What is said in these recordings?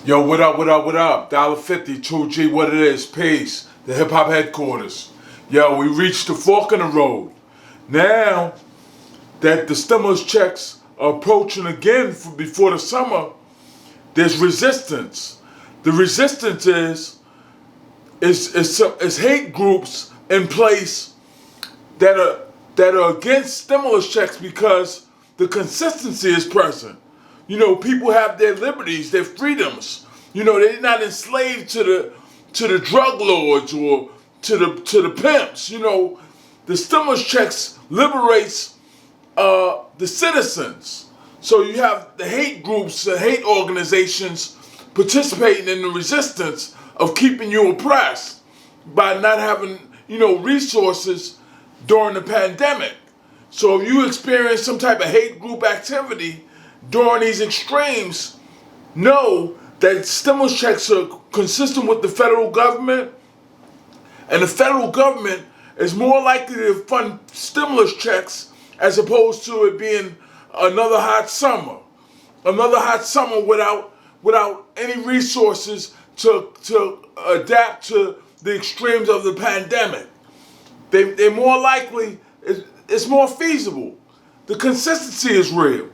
Yo, what up, what up, what up? Dolla50, 2G, what it is, peace. The hip hop headquarters. Yo, we reached the fork in the road. Now that the stimulus checks are approaching again before the summer, there's resistance. The resistance is hate groups in place that are against stimulus checks because the consistency is present. You know, people have their liberties, their freedoms. You know, they're not enslaved to the drug lords or to the pimps. You know, the stimulus checks liberates the citizens. So you have the hate groups, the hate organizations participating in the resistance of keeping you oppressed by not having, resources during the pandemic. So if you experience some type of hate group activity during these extremes, know that stimulus checks are consistent with the federal government, and the federal government is more likely to fund stimulus checks as opposed to it being another hot summer without any resources to adapt to the extremes of the pandemic. They're more likely, it's more feasible. The consistency is real.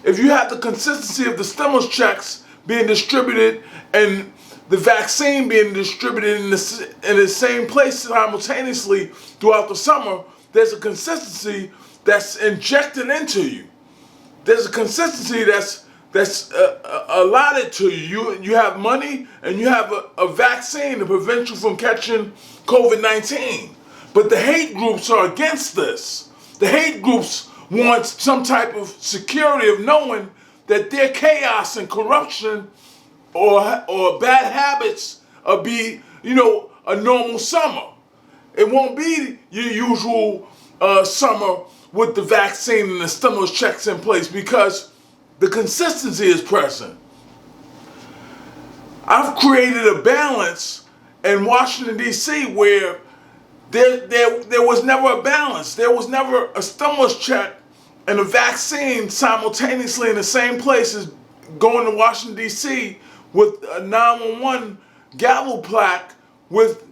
If you have the consistency of the stimulus checks being distributed and the vaccine being distributed in the same place simultaneously throughout the summer, there's a consistency that's injected into you. There's a consistency that's allotted to you. You have money and you have a vaccine to prevent you from catching COVID-19. But the hate groups are against this. The hate groups want some type of security of knowing that their chaos and corruption or bad habits will be, a normal summer. It won't be your usual summer with the vaccine and the stimulus checks in place because the consistency is present. I've created a balance in Washington, D.C. where there was never a balance. There was never a stimulus check and a vaccine simultaneously in the same place as going to Washington, D.C. with a 911 gavel plaque with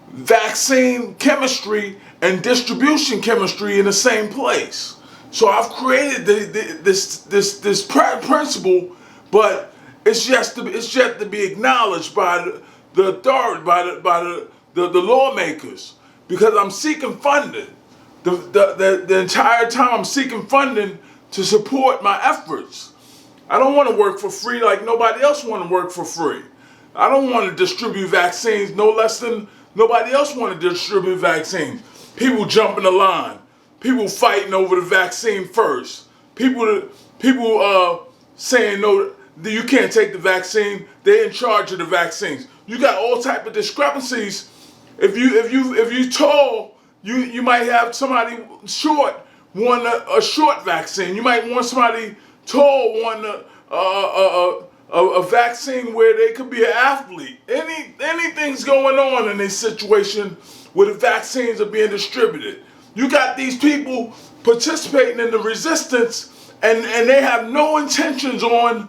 vaccine chemistry and distribution chemistry in the same place. So I've created this principle, but it's yet to be acknowledged by the authority, by the lawmakers, because I'm seeking funding. The entire time I'm seeking funding to support my efforts. I don't want to work for free like nobody else want to work for free. I don't want to distribute vaccines no less than nobody else want to distribute vaccines. People jumping the line. People fighting over the vaccine first. People saying no, you can't take the vaccine. They're in charge of the vaccines. You got all type of discrepancies. If you tall, you might have somebody short want a short vaccine. You might want somebody tall want a vaccine where they could be an athlete. Anything's going on in this situation where the vaccines are being distributed. You got these people participating in the resistance and they have no intentions on,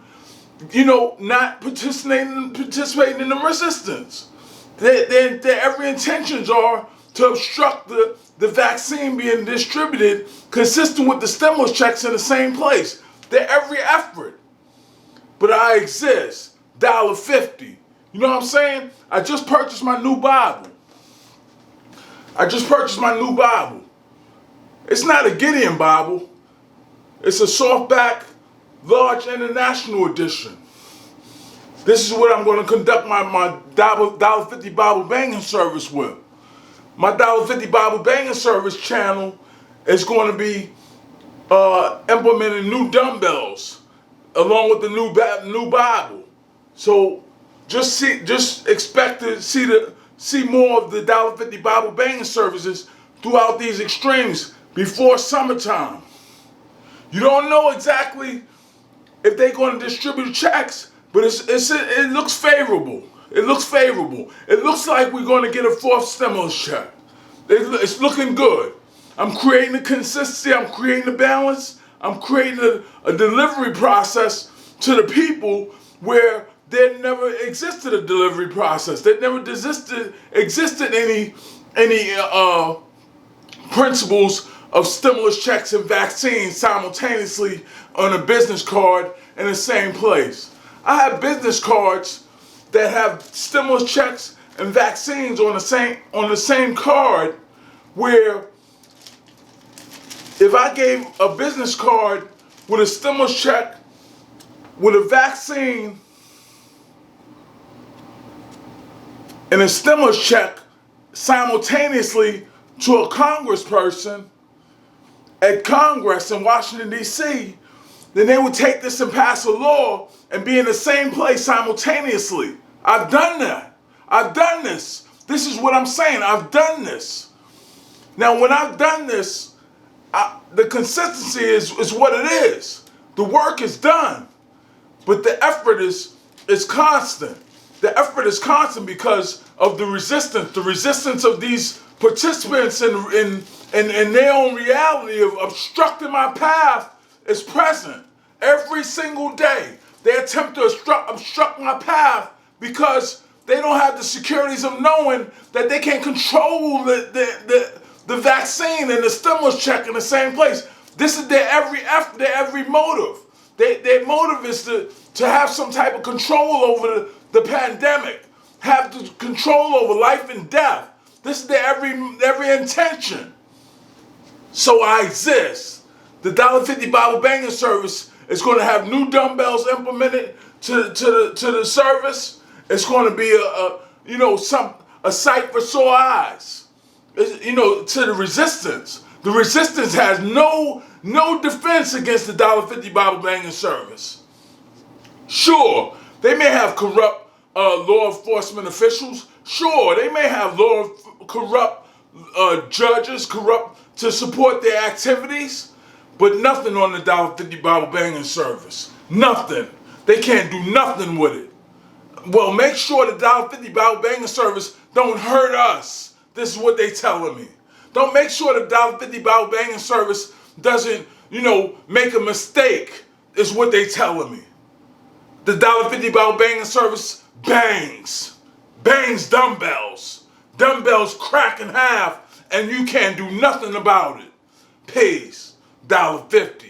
not participating in the resistance. Their every intentions are to obstruct the vaccine being distributed consistent with the stimulus checks in the same place. Their every effort. But I exist. Dolla50. You know what I'm saying? I just purchased my new Bible. It's not a Gideon Bible. It's a softback, large international edition. This is what I'm going to conduct my Dolla50 Bible banging service with. My Dolla50 Bible banging service channel is going to be implementing new dumbbells along with the new Bible. So just expect to see more of the Dolla50 Bible banging services throughout these extremes before summertime. You don't know exactly if they're going to distribute checks, but it looks favorable. It looks like we're going to get a fourth stimulus check. It's looking good. I'm creating a consistency. I'm creating a balance. I'm creating a delivery process to the people where there never existed a delivery process. There never existed any principles of stimulus checks and vaccines simultaneously on a business card in the same place. I have business cards that have stimulus checks and vaccines on the same card, where if I gave a business card with a stimulus check, with a vaccine, and a stimulus check simultaneously to a congressperson at Congress in Washington, D.C., then they would take this and pass a law and be in the same place simultaneously. I've done that. I've done this. This is what I'm saying. I've done this. Now, when I've done this, the consistency is what it is. The work is done, but the effort is constant. The effort is constant because of the resistance of these participants in their own reality of obstructing my path is present every single day. They attempt to obstruct my path because they don't have the securities of knowing that they can control the vaccine and the stimulus check in the same place. This is their every motive. Their motive is to have some type of control over the pandemic, have the control over life and death. This is their every intention. So I exist. The $1.50 Bible banging service is going to have new dumbbells implemented to the service. It's going to be a sight for sore eyes. To the resistance. The resistance has no defense against the $1.50 Bible banging service. Sure, they may have corrupt law enforcement officials. Sure, they may have corrupt judges, corrupt to support their activities, but nothing on the $1.50 Bible banging service. Nothing. They can't do nothing with it. Well, make sure the $1.50 Bible banging service don't hurt us. This is what they telling me. Don't make sure the $1.50 Bible banging service doesn't, make a mistake, is what they telling me. The $1.50 Bible banging service bangs dumbbells. Dumbbells crack in half, and you can't do nothing about it. Peace. $1.50.